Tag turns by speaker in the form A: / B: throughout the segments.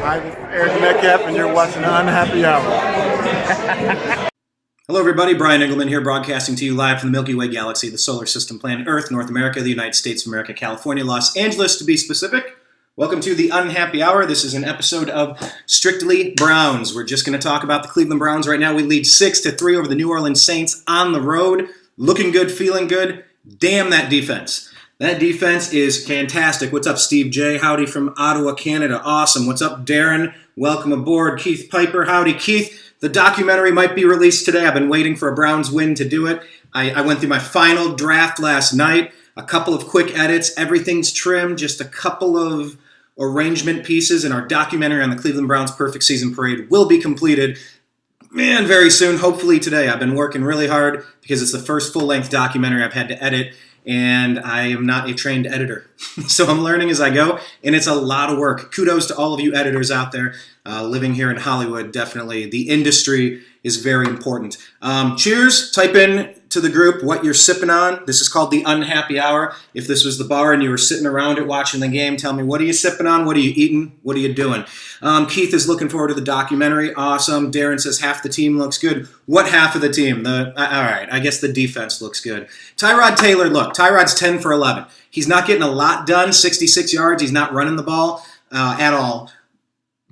A: Hi, this is Eric Metcalf, and you're watching The Unhappy Hour.
B: Hello, everybody. Brian Engelman here, broadcasting to you live from the Milky Way galaxy, the solar system, planet Earth, North America, the United States of America, California, Los Angeles, to be specific. Welcome to The Unhappy Hour. This is an episode of Strictly Browns. We're just going to talk about the Cleveland Browns right now. We lead 6-3 over the New Orleans Saints on the road. Looking good, feeling good. Damn that defense. That defense is fantastic. What's up, Steve J? Howdy from Ottawa, Canada. Awesome. What's up, Darren? Welcome aboard. Keith Piper. Howdy, Keith. The documentary might be released today. I've been waiting for a Browns win to do it. I went through my final draft last night. A couple of quick edits. Everything's trimmed. Just a couple of arrangement pieces, and our documentary on the Cleveland Browns Perfect Season Parade will be completed, man, very soon. Hopefully today. I've been working really hard because it's the first full-length documentary I've had to edit, and I am not a trained editor. So I'm learning as I go, and it's a lot of work. Kudos to all of you editors out there living here in Hollywood. Definitely, the industry is very important. Cheers. Type in to the group what you're sipping on. This is called The Unhappy Hour. If this was the bar and you were sitting around it watching the game, tell me, what are you sipping on? What are you eating? What are you doing? Keith is looking forward to the documentary. Awesome. Darren says half the team looks good. What half of the team? All right, I guess the defense looks good. Tyrod Taylor, look, Tyrod's 10 for 11. He's not getting a lot done, 66 yards. He's not running the ball at all.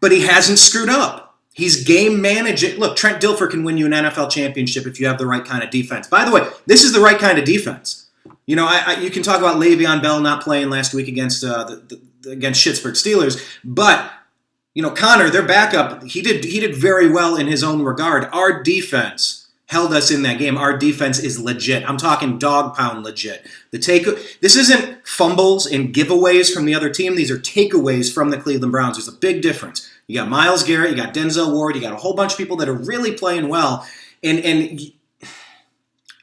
B: But he hasn't screwed up. He's game managing. Look, Trent Dilfer can win you an NFL championship if you have the right kind of defense. By the way, this is the right kind of defense. You know, you can talk about Le'Veon Bell not playing last week against against Pittsburgh Steelers, but you know, Connor, their backup, he did very well in his own regard. Our defense held us in that game. Our defense is legit. I'm talking dog pound legit. This isn't fumbles and giveaways from the other team. These are takeaways from the Cleveland Browns. There's a big difference. You got Myles Garrett, you got Denzel Ward, you got a whole bunch of people that are really playing well. And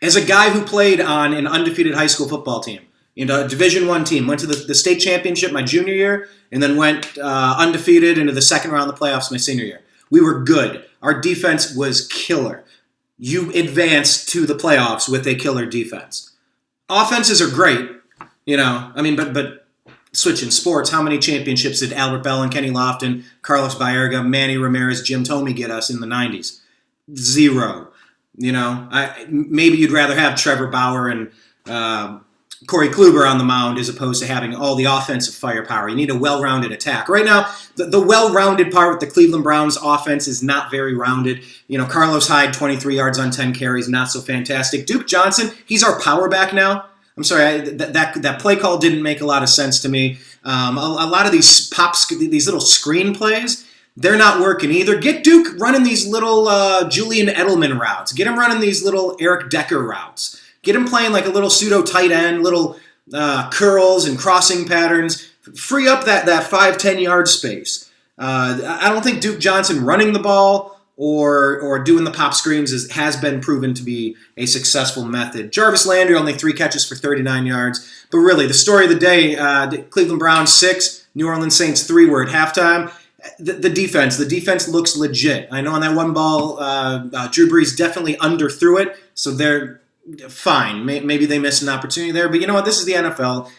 B: as a guy who played on an undefeated high school football team, you know, a Division I team, went to the state championship my junior year, and then went undefeated into the second round of the playoffs my senior year. We were good. Our defense was killer. You advance to the playoffs with a killer defense. Offenses are great, you know. I mean, but switching sports, how many championships did Albert Bell, Kenny Lofton, Carlos Baerga, Manny Ramirez, Jim Thome get us in the 90s? Zero. You know, maybe you'd rather have Trevor Bauer and Corey Kluber on the mound as opposed to having all the offensive firepower. You need a well-rounded attack. Right now, the well-rounded part with the Cleveland Browns offense is not very rounded. You know, Carlos Hyde, 23 yards on 10 carries, not so fantastic. Duke Johnson, he's our power back now. I'm sorry, that play call didn't make a lot of sense to me. A lot of these these little screen plays, they're not working either. Get Duke running these little Julian Edelman routes. Get him running these little Eric Decker routes. Get him playing like a little pseudo tight end, little curls and crossing patterns. Free up that 5-10 yard space. I don't think Duke Johnson running the ball or doing the pop screens has been proven to be a successful method. Jarvis Landry, only 3 catches for 39 yards. But really, the story of the day, Cleveland Browns 6, New Orleans Saints 3 were at halftime. The defense looks legit. I know on that one ball, Drew Brees definitely underthrew it, so they're fine. Maybe they missed an opportunity there, but you know what? This is the NFL.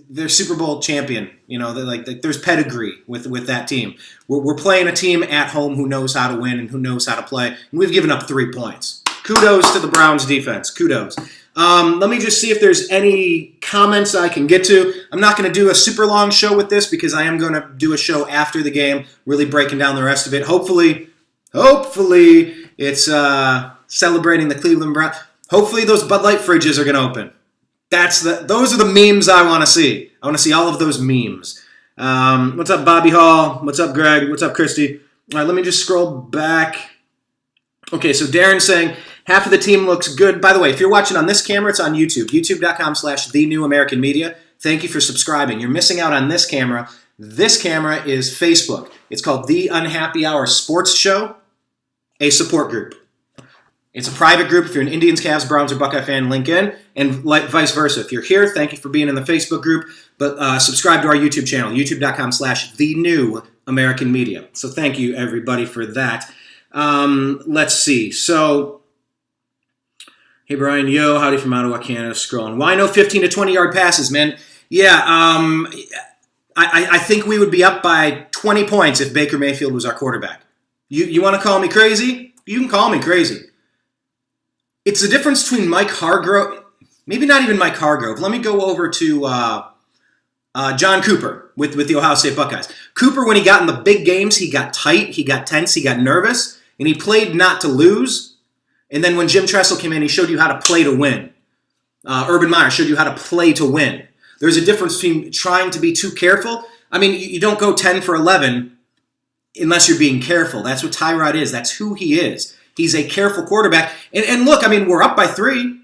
B: They're Super Bowl champion. You know, like there's pedigree with that team. We're playing a team at home who knows how to win and who knows how to play, and we've given up 3 points. Kudos to the Browns defense. Kudos. Let me just see if there's any comments I can get to. I'm not going to do a super long show with this because I am going to do a show after the game, really breaking down the rest of it. Hopefully it's celebrating the Cleveland Browns. Hopefully those Bud Light fridges are going to open. Those are the memes I want to see. I want to see all of those memes. What's up, Bobby Hall? What's up, Greg? What's up, Christy? All right, let me just scroll back. Okay, so Darren's saying half of the team looks good. By the way, if you're watching on this camera, it's on YouTube. YouTube.com/TheNewAmericanMedia. Thank you for subscribing. You're missing out on this camera. This camera is Facebook. It's called The Unhappy Hour Sports Show, a support group. It's a private group. If you're an Indians, Cavs, Browns, or Buckeye fan, link in, and vice versa. If you're here, thank you for being in the Facebook group, but subscribe to our YouTube channel, youtube.com/TheNewAmericanMedia. So thank you, everybody, for that. Let's see. So, hey, Brian, yo, howdy from Ottawa, Canada, scrolling. Why no 15 to 20 yard passes, man? Yeah, I think we would be up by 20 points if Baker Mayfield was our quarterback. You want to call me crazy? You can call me crazy. It's the difference between Mike Hargrove, maybe not even Mike Hargrove. Let me go over to John Cooper with the Ohio State Buckeyes. Cooper, when he got in the big games, he got tight, he got tense, he got nervous, and he played not to lose. And then when Jim Tressel came in, he showed you how to play to win. Urban Meyer showed you how to play to win. There's a difference between trying to be too careful. I mean, you don't go 10 for 11 unless you're being careful. That's what Tyrod is. That's who he is. He's a careful quarterback. And look, I mean, we're up by 3.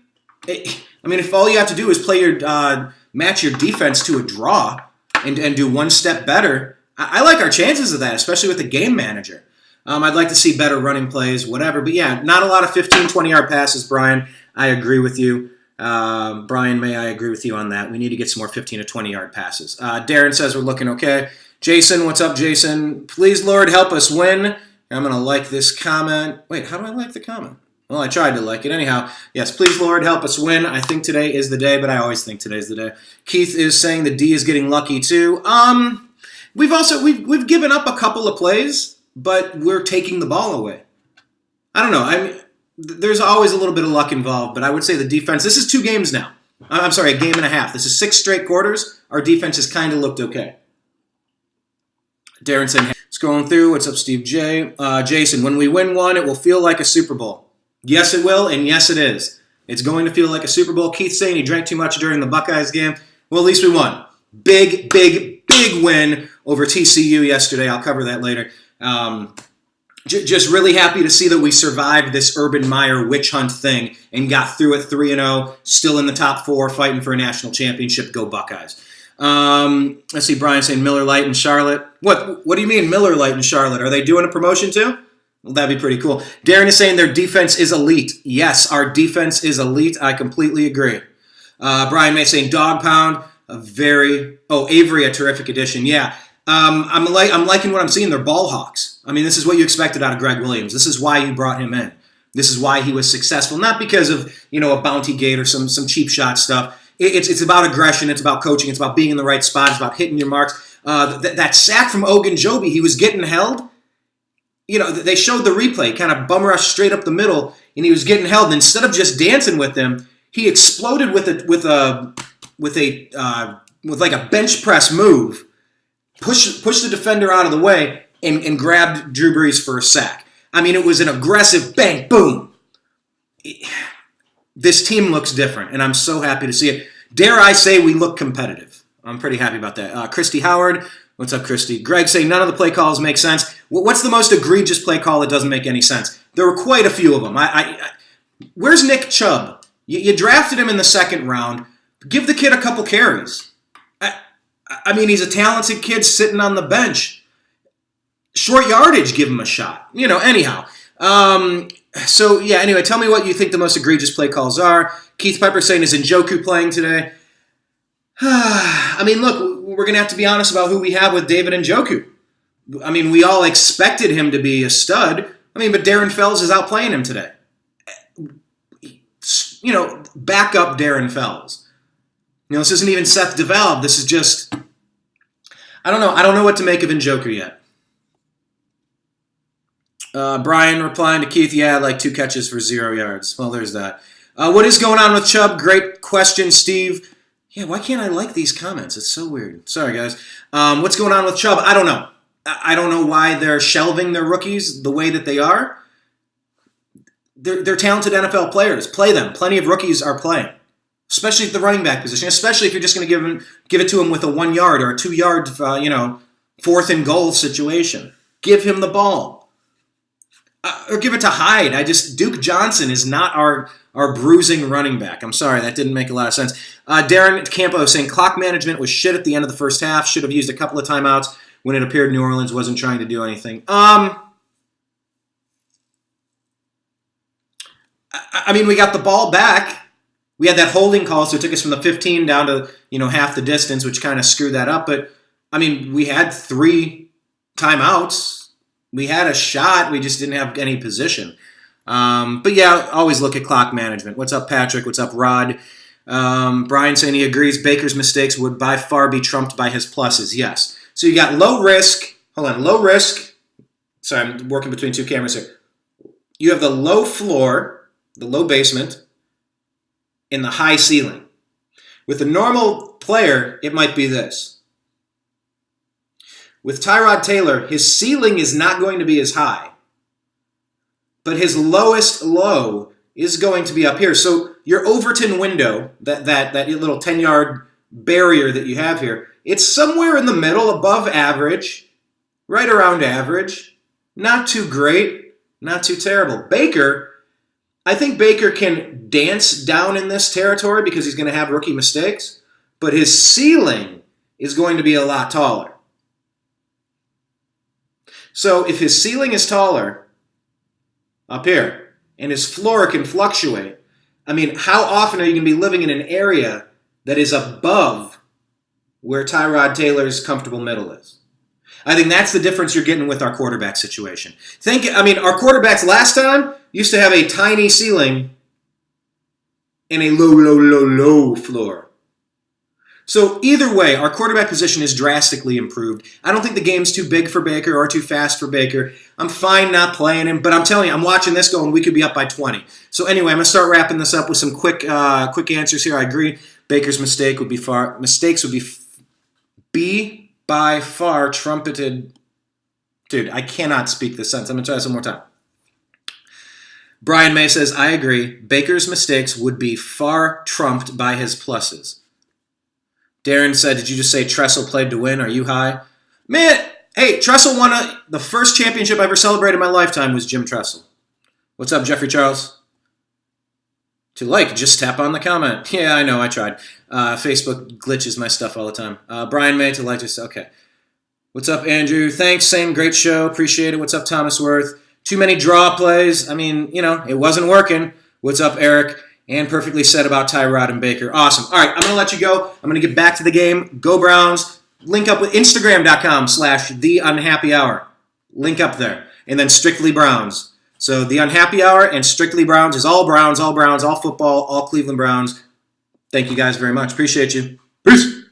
B: I mean, if all you have to do is play your match your defense to a draw and do one step better, I like our chances of that, especially with the game manager. I'd like to see better running plays, whatever. But yeah, not a lot of 15, 20-yard passes, Brian. I agree with you. Brian May, I agree with you on that. We need to get some more 15 to 20-yard passes. Darren says we're looking okay. Jason, what's up, Jason? Please, Lord, help us win. I'm going to like this comment. Wait, how do I like the comment? Well, I tried to like it. Anyhow, yes, please, Lord, help us win. I think today is the day, but I always think today's the day. Keith is saying the D is getting lucky, too. We've given up a couple of plays, but we're taking the ball away. I don't know. There's always a little bit of luck involved, but I would say the defense, this is 2 games now. I'm sorry, a game and a half. This is 6 straight quarters. Our defense has kind of looked okay. Darren saying, scrolling through, what's up, Steve J? Jason, when we win one, it will feel like a Super Bowl. Yes, it will, and yes, it is. It's going to feel like a Super Bowl. Keith saying he drank too much during the Buckeyes game. Well, at least we won. Big win over TCU yesterday. I'll cover that later. Just really happy to see that we survived this Urban Meyer witch hunt thing and got through it 3-0, still in the top 4, fighting for a national championship. Go Buckeyes. Let's see, Brian saying Miller Lite and Charlotte. What do you mean Miller Lite and Charlotte? Are they doing a promotion too? Well, that'd be pretty cool. Darren is saying their defense is elite. Yes, our defense is elite. I completely agree. Brian May saying Dog Pound, Avery, a terrific addition. Yeah. I'm liking what I'm seeing. They're ball hawks. I mean, this is what you expected out of Greg Williams. This is why you brought him in. This is why he was successful. Not because of, a bounty gate or some cheap shot stuff. It's about aggression. It's about coaching. It's about being in the right spot. It's about hitting your marks. That sack from Ogunjobi, he was getting held. They showed the replay, kind of bum rush straight up the middle, and he was getting held. And instead of just dancing with him, he exploded with like a bench press move. Push the defender out of the way and grabbed Drew Brees for a sack. I mean, it was an aggressive bang, boom. This team looks different, and I'm so happy to see it. Dare I say we look competitive. I'm pretty happy about that. Christy Howard, what's up, Christy? Greg saying none of the play calls make sense. What's the most egregious play call that doesn't make any sense? There were quite a few of them. Where's Nick Chubb? You drafted him in the 2nd round. Give the kid a couple carries. I mean, he's a talented kid sitting on the bench. Short yardage, give him a shot. Anyhow. Anyway, tell me what you think the most egregious play calls are. Keith Piper saying, is Njoku playing today? I mean, look, we're going to have to be honest about who we have with David Njoku. I mean, we all expected him to be a stud. I mean, but Darren Fells is outplaying him today. Backup Darren Fells. This isn't even Seth DeValve. This is just, I don't know. I don't know what to make of Njoku yet. Brian replying to Keith, yeah, like 2 catches for 0 yards. Well, there's that. What is going on with Chubb? Great question, Steve. Yeah, why can't I like these comments? It's so weird. Sorry, guys. What's going on with Chubb? I don't know. I don't know why they're shelving their rookies the way that they are. They're talented NFL players. Play them. Plenty of rookies are playing. Especially at the running back position, especially if you're just going to give it to him with a 1 yard or a 2 yard, 4th and goal situation. Give him the ball. Or give it to Hyde. Duke Johnson is not our bruising running back. I'm sorry, that didn't make a lot of sense. Darren Campo saying clock management was shit at the end of the first half. Should have used a couple of timeouts when it appeared New Orleans wasn't trying to do anything. I mean, we got the ball back. We had that holding call, so it took us from the 15 down to, half the distance, which kind of screwed that up. But, I mean, we had 3 timeouts. We had a shot. We just didn't have any position. But, yeah, always look at clock management. What's up, Patrick? What's up, Rod? Brian saying he agrees Baker's mistakes would by far be trumped by his pluses. Yes. So you got low risk. Hold on. Low risk. Sorry, I'm working between two cameras here. You have the low floor, the low basement, and the high ceiling. With a normal player, it might be this. With Tyrod Taylor, his ceiling is not going to be as high, but his lowest low is going to be up here. So your Overton window, that little 10-yard barrier that you have here, it's somewhere in the middle, above average, right around average. Not too great, not too terrible. Baker, I think Baker can dance down in this territory because he's going to have rookie mistakes, but his ceiling is going to be a lot taller. So if his ceiling is taller up here and his floor can fluctuate, I mean, how often are you going to be living in an area that is above where Tyrod Taylor's comfortable middle is? I think that's the difference you're getting with our quarterback situation. Our quarterbacks last time used to have a tiny ceiling and a low floor. So either way, our quarterback position is drastically improved. I don't think the game's too big for Baker or too fast for Baker. I'm fine not playing him, but I'm telling you, I'm watching this going, we could be up by 20. So anyway, I'm going to start wrapping this up with some quick answers here. I agree. Baker's mistakes would be by far trumpeted. Dude, I cannot speak this sentence. I'm going to try this one more time. Brian May says, I agree. Baker's mistakes would be far trumped by his pluses. Darren said, did you just say Tressel played to win? Are you high? Man, hey, Tressel won the first championship I ever celebrated in my lifetime was Jim Tressel. What's up, Jeffrey Charles? To like, just tap on the comment. Yeah, I know, I tried. Facebook glitches my stuff all the time. Brian May to like, just okay. What's up, Andrew? Thanks, same, great show. Appreciate it. What's up, Thomas Worth? Too many draw plays. I mean, it wasn't working. What's up, Eric? And perfectly said about Tyrod and Baker. Awesome. All right, I'm going to let you go. I'm going to get back to the game. Go Browns. Link up with Instagram.com/TheUnhappyHour. Link up there. And then Strictly Browns. So The Unhappy Hour and Strictly Browns is all Browns, all football, all Cleveland Browns. Thank you guys very much. Appreciate you. Peace.